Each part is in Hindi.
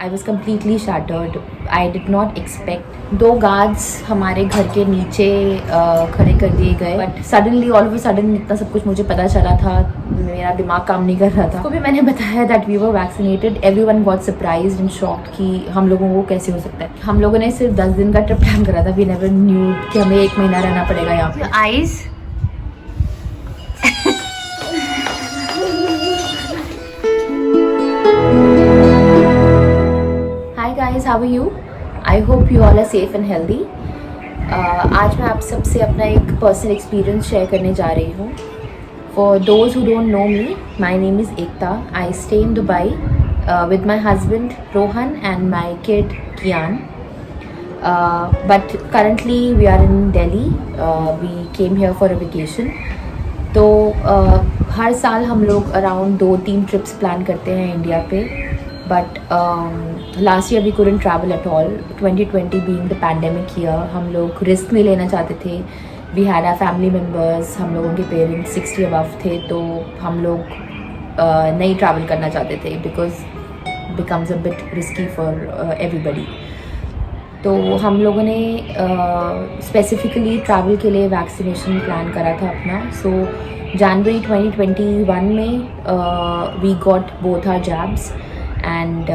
I was completely shattered. I did not expect. 2 guards हमारे घर के नीचे खड़े कर दिए गए, but suddenly all of a sudden इतना सब कुछ मुझे पता चला था, मेरा दिमाग काम नहीं कर रहा था। तो भी मैंने बताया that we were vaccinated. Everyone got surprised and shocked कि हम लोगों को कैसे हो सकता है। हम लोगों ने सिर्फ 10 दिन का ट्रिप प्लान करा था। वी नेवर न्यू कि हमें 1 महीना रहना पड़ेगा यहाँ पे। आईज hi guys, how are you? I hope you all are safe and healthy. आज मैं आप सबसे अपना एक पर्सनल एक्सपीरियंस शेयर करने जा रही हूँ। For those who don't know me, my name is Ekta. I stay in Dubai with my husband Rohan and my kid Kiaan, but currently we are in Delhi. We came here for a vacation. तो हर साल हम अराउंड 2-3 ट्रिप्स प्लान करते हैं इंडिया पे, but last year we couldn't travel at all. 2020 being the pandemic year, हम लोग रिस्क नहीं लेना चाहते थे. We had our family members, हम लोगों के पेरेंट्स 60 above थे, तो हम लोग नहीं ट्रैवल करना चाहते थे because becomes a bit risky for everybody. तो हम लोगों ने स्पेसिफिकली ट्रैवल के लिए वैक्सीनेशन प्लान करा था अपना. सो जनवरी 2021 में we got both our jabs and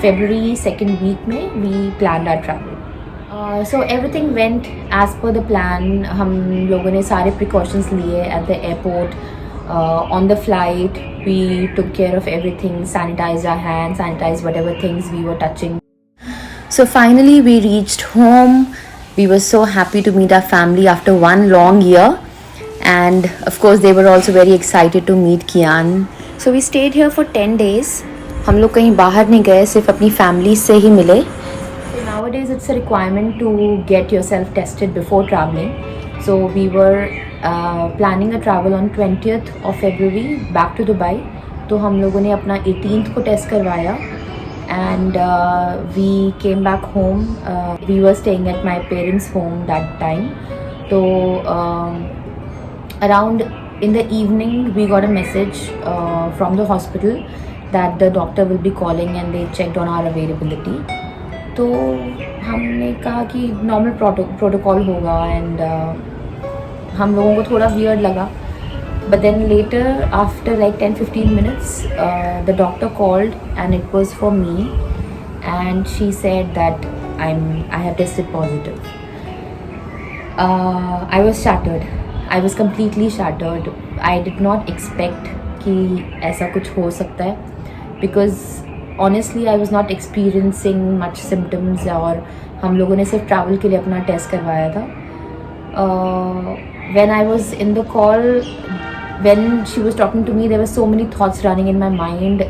February 2nd week में we plan our travel. So everything went as per the plan. हम लोगों ने सारे प्रिकॉशंस लिए at the airport. On the flight we took care of everything, sanitized our hands, sanitized whatever things we were touching. So finally we reached home. We were so happy to meet our family after one long year, and of course they were also very excited to meet Kian. So we stayed here for 10 days. हम लोग कहीं बाहर नहीं गए, सिर्फ अपनी फैमिली से ही मिले. Nowadays it's a requirement to get yourself tested before traveling. So we were planning a travel on 20th of February back to Dubai. तो हम लोगों ने अपना 18th को टेस्ट करवाया and we came back home. We were staying at my parents' home that time. So around in the evening we got a message from the hospital that the doctor will be calling and they checked on our availability. तो हमने कहा कि नॉर्मल प्रोटोकॉल होगा एंड हम लोगों को थोड़ा वियर्ड लगा. But then later, after like 10-15 minutes, the doctor called and it was for me, and she said that I have tested positive. I was shattered. I was completely shattered. I did not expect कि ऐसा कुछ हो सकता है, because honestly I was not experiencing much symptoms. और हम लोगों ने सिर्फ ट्रैवल के लिए अपना टेस्ट करवाया था. When I was in the call, when she was talking to me, there were so many thoughts running in my mind,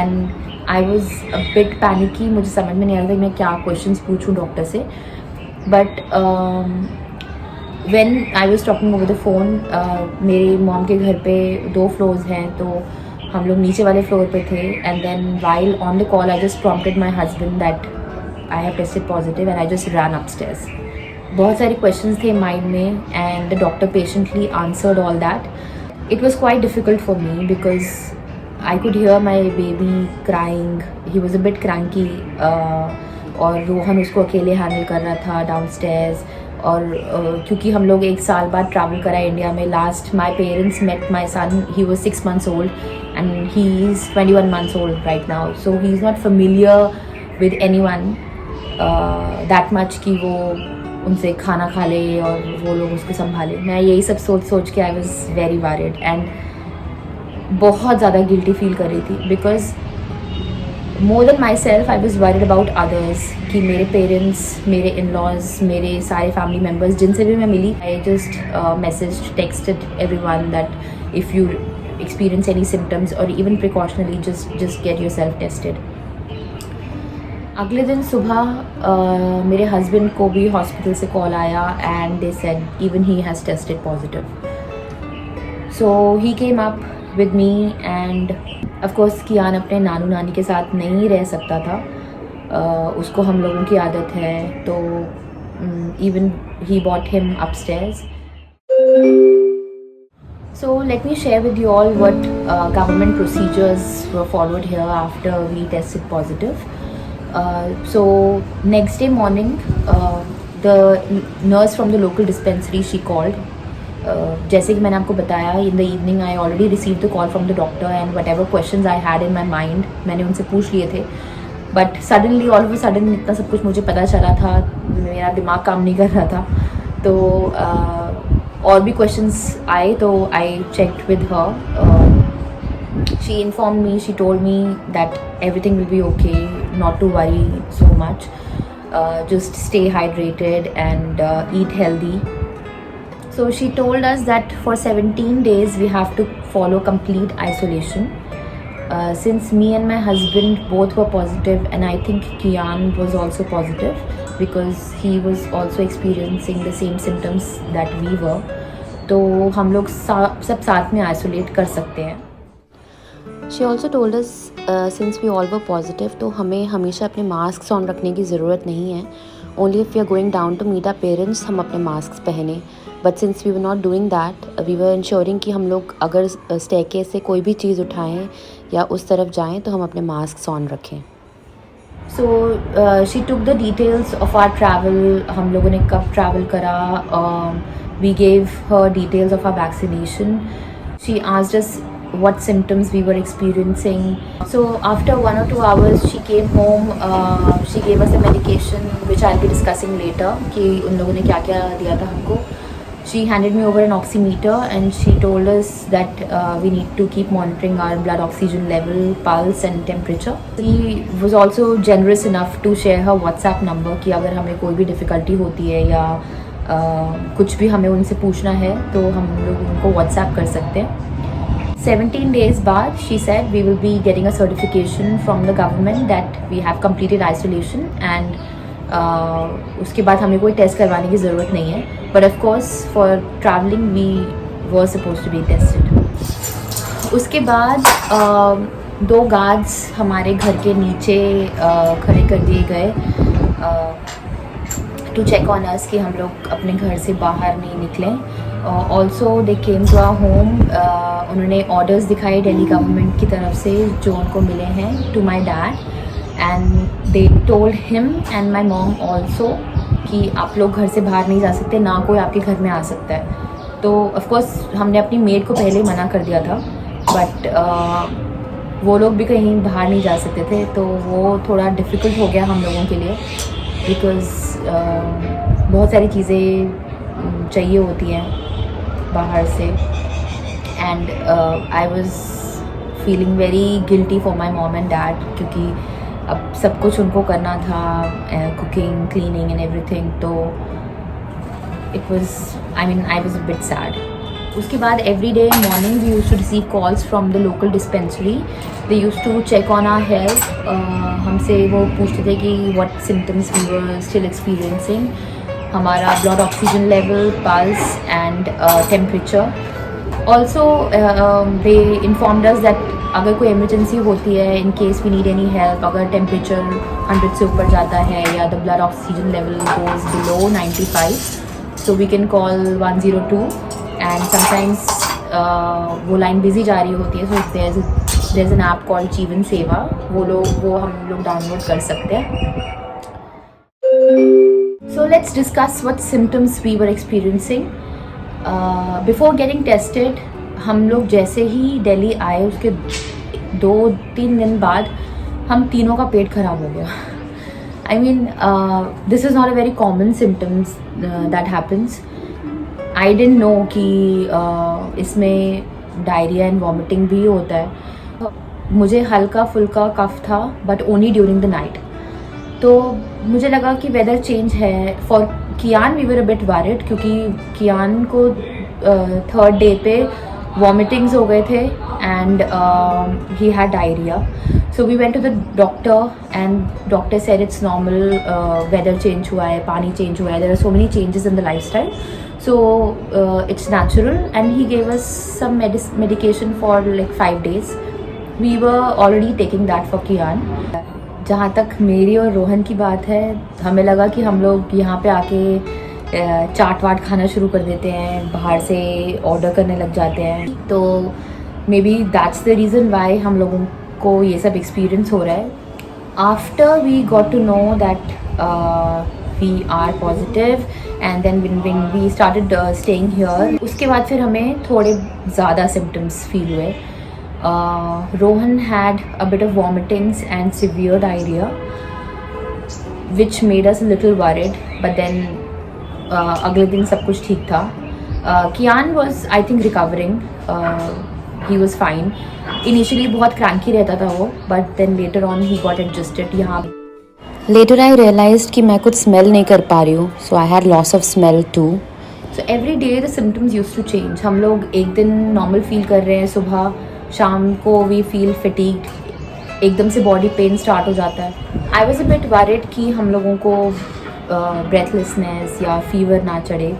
and I was a bit panicky. मुझे समझ में नहीं आ रहा था मैं क्या questions पूछूं डॉक्टर से. But when I was talking over the phone, मेरी मॉम के घर पे 2 floors हैं, तो हम लोग नीचे वाले फ्लोर पे थे. And then while on the call, I just prompted my husband that I have tested positive, and I just ran upstairs. बहुत सारे क्वेश्चंस थे माइंड में, and the doctor patiently answered all that. It was quite difficult for me because I could hear my baby crying. He was a bit cranky, और रोहन उसको अकेले हैंडल कर रहा था डाउनस्टेयर्स. और क्योंकि हम लोग 1 साल बाद ट्रैवल करा इंडिया में. Last my parents met my son, he was 6 months old and he is 21 months old right now. So he is not familiar with anyone that much कि वो उनसे खाना खा ले और वो लोग उसको संभाले. मैं यही सब सोच के I was very worried and बहुत ज़्यादा गिल्टी फील कर रही थी. Because more than my self I was worried about others, कि मेरे पेरेंट्स, मेरे इन लॉज, मेरे सारे फैमिली मेम्बर्स जिनसे भी मैं मिली, I just message texted every one that if you experience any symptoms और even precautionally just get yourself tested. अगले दिन सुबह मेरे हस्बैंड को भी हॉस्पिटल से कॉल आया and they said even he has tested positive. So he came up with me and of course Kiaan अपने नानू नानी के साथ नहीं रह सकता था. उसको हम लोगों की आदत है, तो even he bought him upstairs. So let me share with you all what government procedures were followed here after we tested positive. So next day morning, the nurse from the local dispensary, she called. जैसे कि मैंने आपको बताया, in the evening I already received the call from the doctor and whatever questions I had in my mind मैंने उनसे पूछ लिए थे. But suddenly, all of a sudden, इतना सब कुछ मुझे पता चला था, मेरा दिमाग काम नहीं कर रहा था. तो और भी questions आए, तो I checked with her. She informed me, she told me that everything will be okay, not to worry so much. Just stay hydrated and eat healthy. So she told us that for 17 days we have to follow complete isolation. Since me and my husband both were positive, and I think Kian was also positive because he was also experiencing the same symptoms that we were. तो हम लोग सब साथ में isolate कर सकते हैं. She also told us since we all were positive, तो हमें हमेशा अपने masks on रखने की ज़रूरत नहीं है. Only if we are going down to meet our parents हम अपने masks पहने. But since we were not doing that, we were ensuring कि हम लोग अगर staircase से कोई भी चीज़ उठाएं या उस तरफ जाएं तो हम अपने masks on रखें. So she took the details of our travel. हम लोगों ने कब travel करा. We gave her details of our vaccination. She asked us what symptoms we were experiencing. So after 1 or 2 hours she came home. She gave us a medication which I'll be discussing later कि उन लोगों ने क्या क्या दिया था हमको. She handed me over an oximeter and she told us that we need to keep monitoring our blood oxygen level, pulse and temperature. She was also generous enough to share her WhatsApp number कि अगर हमें कोई भी difficulty होती है या कुछ भी हमें उनसे पूछना है तो हम लोग उनको WhatsApp कर सकते हैं. 17 days बाद she said we will be getting a certification from the government that we have completed isolation and उसके बाद हमें कोई टेस्ट करवाने की ज़रूरत नहीं है. But of course for travelling we were suppose to be tested. उसके बाद 2 गार्ड्स हमारे घर के नीचे खड़े कर दिए गए टू चेक ऑन अस कि हम लोग अपने घर से बाहर नहीं निकलें. Also they came to our home. उन्होंने ऑर्डर्स दिखाए दिल्ली गवर्नमेंट की तरफ से जो उनको मिले हैं to my dad. And they told him and my mom also कि आप लोग घर से बाहर नहीं जा सकते, ना कोई आपके घर में आ सकता है. तो ऑफकोर्स हमने अपनी मेड को पहले मना कर दिया था, बट वो लोग भी कहीं बाहर नहीं जा सकते थे. तो वो थोड़ा डिफ़िकल्ट हो गया हम लोगों के लिए बिकॉज़ बहुत सारी चीज़ें चाहिए होती हैं बाहर से. And I was feeling very guilty for my mom and dad क्योंकि अब सब कुछ उनको करना था, कुकिंग, क्लीनिंग एंड एवरीथिंग. तो it was I was a bit sad. उसके बाद every day morning we used to receive calls from the local dispensary. They used to check on our health. हमसे वो पूछते थे कि what symptoms we were still experiencing, हमारा blood oxygen level, pulse and temperature. Also they informed us that अगर कोई इमरजेंसी होती है, in case we need any help, अगर टेम्परेचर 100 से ऊपर जाता है या the blood oxygen level goes below 95, so we can call 102. And sometimes वो लाइन बिजी जा रही होती है, so there is an app called Jeevan Seva. वो हम लोग डाउनलोड कर सकते हैं. So let's discuss what symptoms we were experiencing. Before getting tested हम लोग जैसे ही दिल्ली आए उसके 2-3 दिन बाद हम तीनों का पेट खराब हो गया. I mean this is not a very common symptoms that happens. I didn't know कि इसमें डायरिया एंड वॉमिटिंग भी होता है. मुझे हल्का फुल्का कफ था but only during the night. तो मुझे लगा कि वेदर चेंज है. For Kiaan we were a bit worried क्योंकि कियान को 3rd डे पे वॉमिटिंग्स हो गए थे and he had diarrhoea. So we went to the doctor and doctor said it's normal, weather change हुआ है, पानी चेंज हुआ है, there are so many changes in the lifestyle, so it's natural. And he gave us some medication for like 5 days. We were already taking that for Kiaan. जहाँ तक मेरी और रोहन की बात है, हमें लगा कि हम लोग यहाँ पे आके चाट वाट खाना शुरू कर देते हैं, बाहर से ऑर्डर करने लग जाते हैं. तो maybe that's the reason why हम लोगों को ये सब एक्सपीरियंस हो रहा है. After we got to know that we are positive and then when we started staying here, उसके बाद फिर हमें थोड़े ज़्यादा सिम्टम्स फील हुए. Rohan had a bit of vomitings and severe diarrhea, which made us a little worried. But then अगले दिन सब कुछ ठीक था. Kian was, I think, recovering. He was fine. Initially बहुत cranky रहता था वो, but then later on he got adjusted. यहाँ Later I realized कि मैं कुछ smell नहीं कर पा रही हूँ, so I had loss of smell too. So every day the symptoms used to change. हम लोग एक दिन normal feel कर रहे हैं, सुबह शाम को we feel fatigued, एकदम से body pain start हो जाता है. I was a bit worried कि हम लोगों को breathlessness या fever ना चढ़े,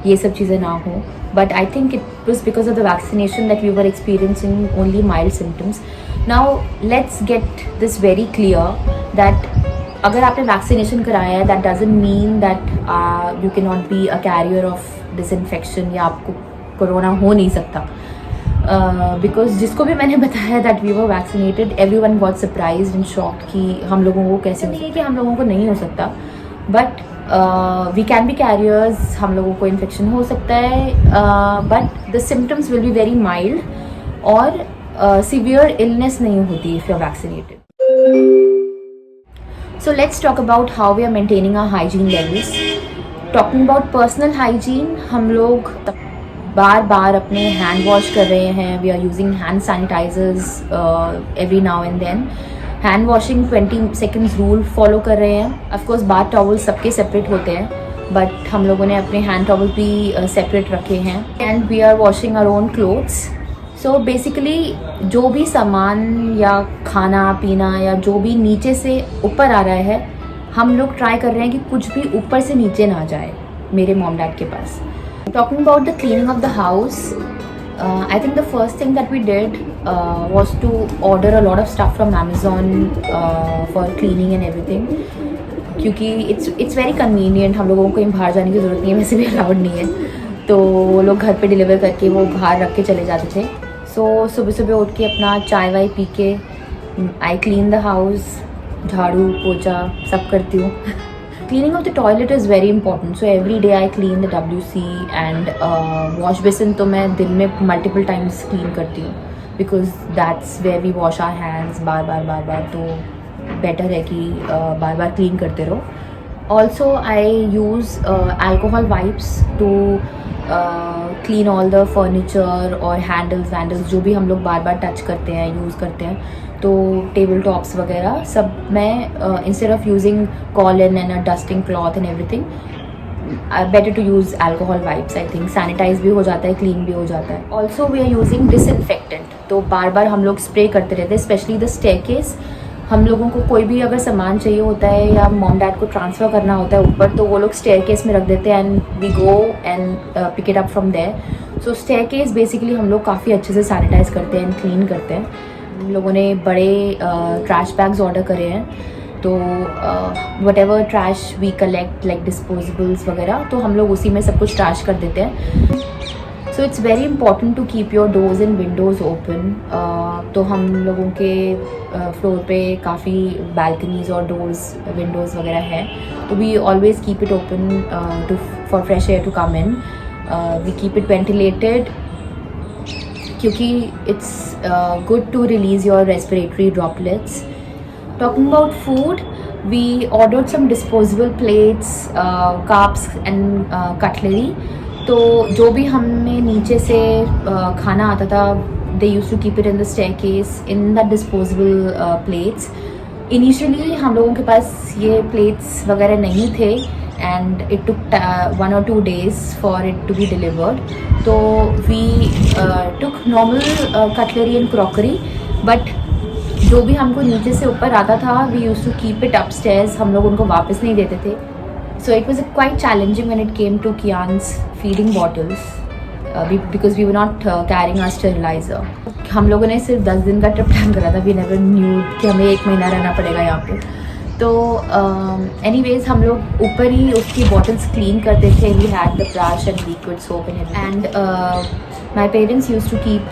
ये सब चीज़ें ना हो. But I think it was because of the vaccination that we were experiencing only mild symptoms. Now let's get this very clear that अगर आपने वैक्सीनेशन कराया है, that doesn't mean that you can not be a carrier of this infection या आपको कोरोना हो नहीं सकता. बिकॉज जिसको भी मैंने बताया that we were vaccinated, everyone got surprised and shocked कि हम लोगों को कैसे नहीं है कि हम लोगों को नहीं हो सकता, but we can be carriers. हम लोगों को इन्फेक्शन हो सकता है, but the symptoms will be very mild और सीवियर इलनेस नहीं होती if you are vaccinated. So let's talk about how we are maintaining our hygiene levels. Talking about personal hygiene, हम लोग बार बार अपने hand wash कर रहे हैं. We are using hand sanitizers every now and then. Hand washing 20 seconds rule follow कर रहे हैं. Of course bath towels सबके separate होते हैं, but हम लोगों ने अपने hand towels भी separate रखे हैं. And we are washing our own clothes. So basically जो भी सामान या खाना पीना या जो भी नीचे से ऊपर आ रहा है, हम लोग ट्राई कर रहे हैं कि कुछ भी ऊपर से नीचे ना जाए मेरे मॉम डैड के पास. Talking about the cleaning of the house, I think the first thing that we did was to order a lot of stuff from Amazon for cleaning and everything, क्योंकि इट्स वेरी कन्वीनियंट. हम लोगों को कहीं बाहर जाने की ज़रूरत नहीं है, वैसे भी अलाउड नहीं है, तो वो लोग घर पे डिलीवर करके वो बाहर रख के चले जाते थे. सो सुबह सुबह उठ के अपना चाय वाय पी के आई क्लीन द हाउस, झाड़ू पोछा सब करती हूँ. Cleaning of the toilet is very important. So every day I clean the WC and wash basin तो मैं दिन में मल्टीपल टाइम्स क्लीन करती हूँ, because that's where we wash our hands बार बार. तो बेटर है कि बार बार क्लीन करते रहो. Also I use alcohol wipes to clean all the furniture और हैंडल्स वैंडल्स जो भी हम लोग बार बार टच करते हैं, यूज़ करते हैं. तो टेबल टॉप्स वगैरह सब मैं instead of using Colin and a dusting cloth and everything, better to use alcohol wipes. I think sanitise भी हो जाता है, क्लीन भी हो जाता है. Also we are using disinfectant. तो बार बार हम लोग स्प्रे करते रहते हैं, स्पेशली द स्टेयरकेस. हम लोगों को कोई भी अगर सामान चाहिए होता है या मॉम डैड को ट्रांसफ़र करना होता है ऊपर, तो वो लोग स्टेयरकेस में रख देते हैं and we go and pick it up from there. So staircase basically हम लोग काफ़ी अच्छे से सैनिटाइज करते हैं एंड क्लीन करते हैं. हम लोगों ने बड़े ट्रैश बैग्स ऑर्डर करे हैं, तो whatever trash we collect like disposables वगैरह, तो हम लोग उसी में सब कुछ ट्रैश कर देते हैं. So it's very important to keep your doors and windows open. तो हम लोगों के फ्लोर पे काफ़ी बैल्कनीज और डोर्स विंडोज़ वगैरह हैं, तो we always keep it open to for fresh air to come in. We keep it ventilated क्योंकि it's good to release your respiratory droplets. Talking about food, we ordered some disposable plates, cups and cutlery. तो जो भी हमें नीचे से खाना आता था, they used to keep it in the staircase in the disposable plates. Initially हम लोगों के पास ये plates वगैरह नहीं थे and it took 1 or 2 days for it to be delivered. तो we took normal cutlery and crockery, but जो भी हमको नीचे से ऊपर आता था we use to keep it upstairs. हम लोग उनको वापस नहीं देते थे. So it was quite challenging when it came to Kiaan's feeding bottles because we were not carrying our steriliser. हम लोगों ने सिर्फ 10 दिन का ट्रिप प्लान करा था. वी नेवर न्यू कि हमें 1 महीना रहना पड़ेगा यहाँ पे. तो एनीवेज हम लोग ऊपर ही उसकी बॉटल्स क्लीन करते थे. We had the brush and liquid soap and my parents use to keep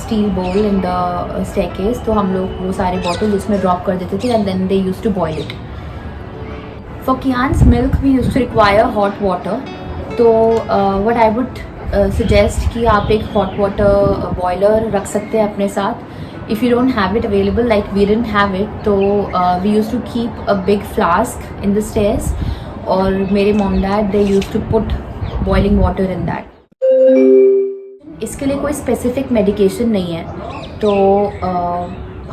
steel bowl in the staircase. तो हम लोग वो सारे बॉटल उसमें ड्रॉप कर देते थे and then they use to boil it. For Kiaan's milk we use to require hot water. तो व्हाट आई वुड सजेस्ट कि आप एक हॉट वाटर बॉयलर रख सकते हैं अपने साथ. If you don't have it available, like we didn't have it, so we used to keep a big flask in the stairs, और मेरे mom dad they used to put boiling water in that. इसके लिए कोई specific medication नहीं है. तो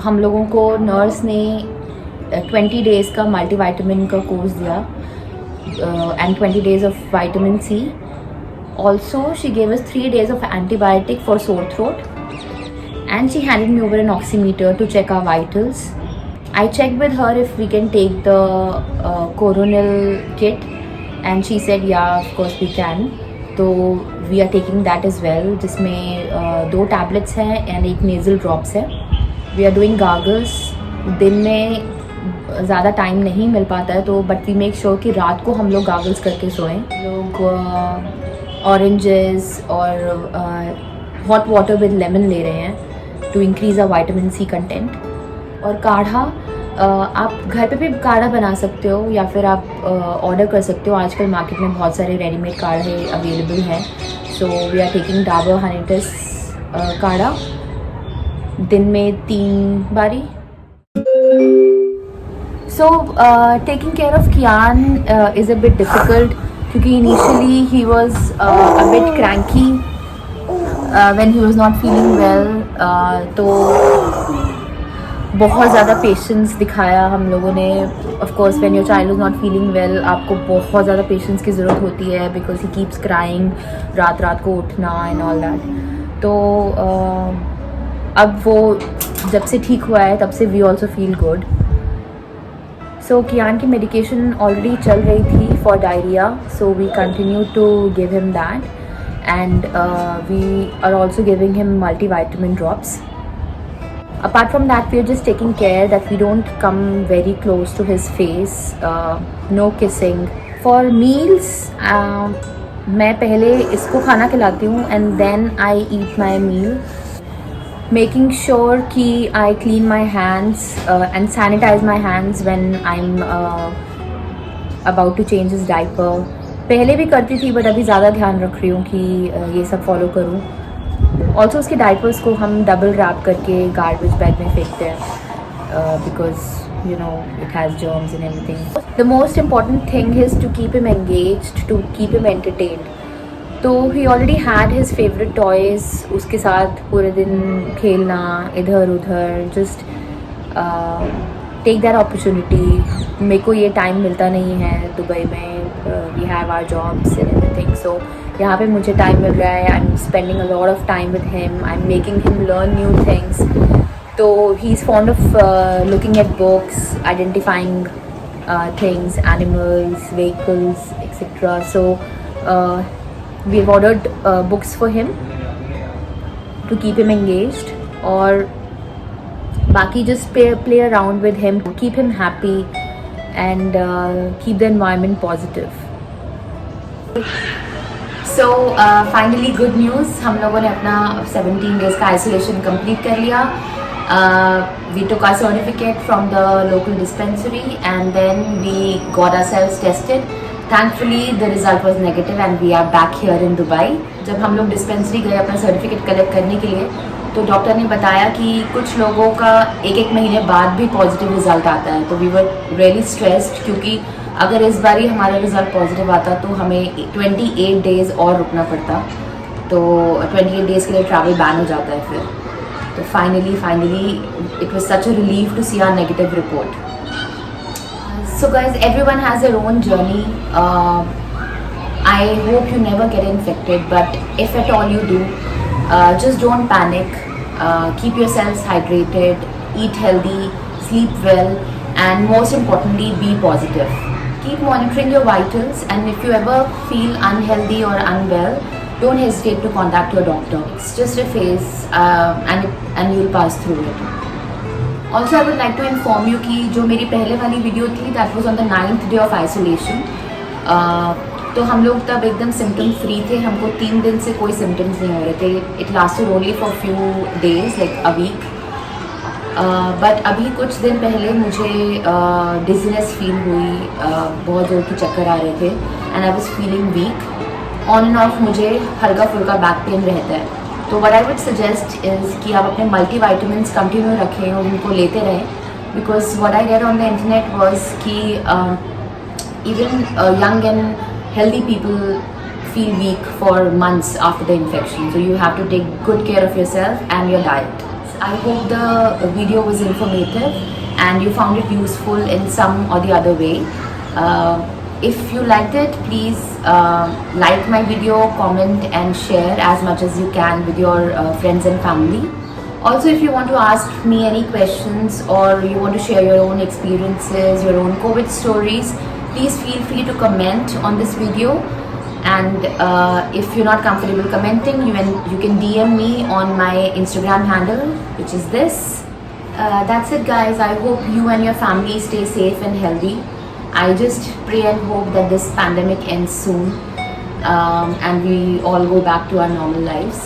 हम लोगों को nurse ने 20 days का multivitamin का course दिया and 20 days of vitamin C. Also she gave us 3 days of antibiotic for sore throat. And she handed me over an oximeter to check our vitals. I checked with her if we can take the coronal kit, and she said yeah, of course we can. So we are taking that as well, जिसमें 2 tablets हैं and 1 nasal drops है. We are doing gargles. दिन में ज़्यादा टाइम नहीं मिल पाता है तो बट वी मेक श्योर कि रात को हम लोग गार्गल्स करके सोएं. लोग ऑरेंजेस और हॉट वाटर विद लेमन ले रहे हैं to increase a vitamin C content. और काढ़ा आप घर पे भी काढ़ा बना सकते हो या फिर आप ऑर्डर कर सकते हो. आजकल मार्केट में बहुत सारे रेडीमेड काढ़े अवेलेबल हैं. So we are taking Dabur Honitus काढ़ा दिन में 3 बारी. So taking care of Kiaan is a bit difficult क्योंकि initially he was a bit cranky when he was not feeling well. तो बहुत ज़्यादा पेशेंस दिखाया हम लोगों ने. Of course when your child is not feeling well आपको बहुत ज़्यादा पेशेंस की ज़रूरत होती है बिकॉज ही कीप्स क्राइंग, रात रात को उठना एंड ऑल दैट. तो अब वो जब से ठीक हुआ है तब से we also feel good. So Kiaan की मेडिकेशन ऑलरेडी चल रही थी for diarrhoea, so we continue to give him that. And we are also giving him multivitamin drops. Apart from that, we are just taking care that we don't come very close to his face. No kissing. For meals, मैं पहले इसको खाना खिलाती हूँ and then I eat my meal. Making sure कि I clean my hands and sanitize my hands when I'm about to change his diaper. पहले भी करती थी बट अभी ज़्यादा ध्यान रख रही हूँ कि ये सब फॉलो करूँ. ऑल्सो उसके डाइपर्स को हम डबल रैप करके गार्बेज बैग में फेंकते हैं because you know it has germs and everything. The most important thing is to keep him engaged, to keep him entertained. तो he already had his favourite toys. उसके साथ पूरे दिन खेलना इधर उधर, जस्ट टेक दैट अपॉर्चुनिटी. मेरे को ये टाइम मिलता नहीं है दुबई में. We have our jobs and everything, so यहाँ पे मुझे टाइम मिल रहा है. I'm spending a lot of time with him. I'm making him learn new things. So he's fond of looking at books, identifying things, animals, vehicles, etc. So we've ordered books for him to keep him engaged. और बाकी just play around with him, keep him happy and keep the environment positive. So finally good news, हम लोगों ने अपना 17 days का isolation complete कर लिया. We took our certificate from the local dispensary and then we got ourselves tested. Thankfully the result was negative and we are back here in Dubai. जब हम लोग dispensary गए अपना certificate collect करने के लिए तो डॉक्टर ने बताया कि कुछ लोगों का 1-1 महीने बाद भी पॉजिटिव रिज़ल्ट आता है. तो वी वर रियली स्ट्रेस्ड क्योंकि अगर इस बार ही हमारा रिज़ल्ट पॉजिटिव आता तो हमें 28 डेज़ और रुकना पड़ता. तो 28 डेज़ के लिए ट्रैवल बैन हो जाता है फिर. तो finally it was such a relief to see our negative report. So guys everyone has their own journey. I hope you never get infected but if at all you do, just don't panic. Keep yourselves hydrated, eat healthy, sleep well, and most importantly be positive. Keep monitoring your vitals, and if you ever feel unhealthy or unwell, don't hesitate to contact your doctor. It's just a phase and you'll pass through it. Also I would like to inform you कि जो मेरी पहले वाली वीडियो थी that was on the 9th day of isolation. तो हम लोग तब एकदम सिम्टम फ्री थे, हमको 3 दिन से कोई सिम्टम्स नहीं हो रहे थे। It lasted only for few days like a week. बट अभी कुछ दिन पहले मुझे डिजीनेस फील हुई, बहुत ज़ोर की चक्कर आ रहे थे and I was feeling weak. On and off मुझे हल्का फुल्का बैक पेन रहता है। तो what I would suggest is कि आप अपने मल्टीविटामिन्स कंटिन्यू रखें और उनको लेते रहें, because what I read on the internet was कि even young and healthy people feel weak for months after the infection. So you have to take good care of yourself and your diet. I hope the video was informative and you found it useful in some or the other way. If you liked it, please like my video, comment and share as much as you can with your friends and family. Also, if you want to ask me any questions or you want to share your own experiences, your own COVID stories, please feel free to comment on this video. And if you're not comfortable commenting, you can DM me on my Instagram handle, which is this. That's it, guys. I hope you and your family stay safe and healthy. I just pray and hope that this pandemic ends soon, and we all go back to our normal lives.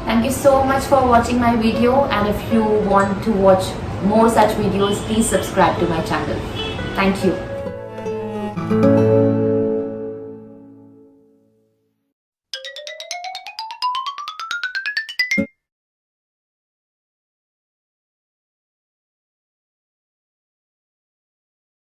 Thank you so much for watching my video, and if you want to watch more such videos, please subscribe to my channel. Thank you.